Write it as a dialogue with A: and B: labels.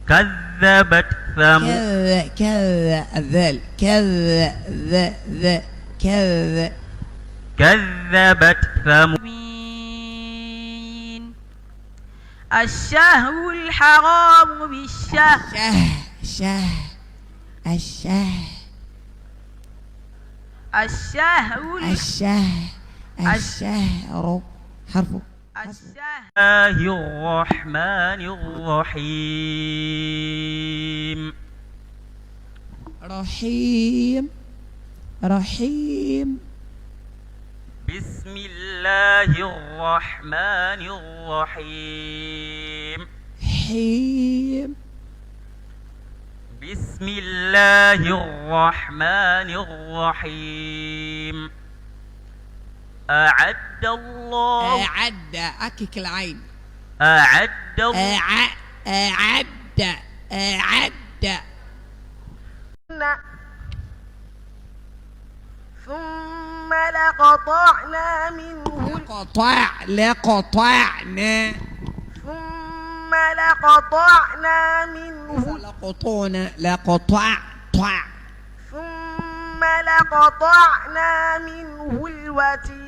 A: كذبت ثمود كذبت ثمود.
B: الشهر الحرام بالشهر
C: الشهر حرف
A: الله الرحمن الرحيم.
C: رحيم
A: بسم الله الرحمن الرحيم. بسم الله الرحمن الرحيم. أعد الله
C: أكك العين
A: أعد
B: ثم لقطعنا منه
C: لقطعنا
B: ثم لقطعنا منه ثم لقطعنا منه الوتين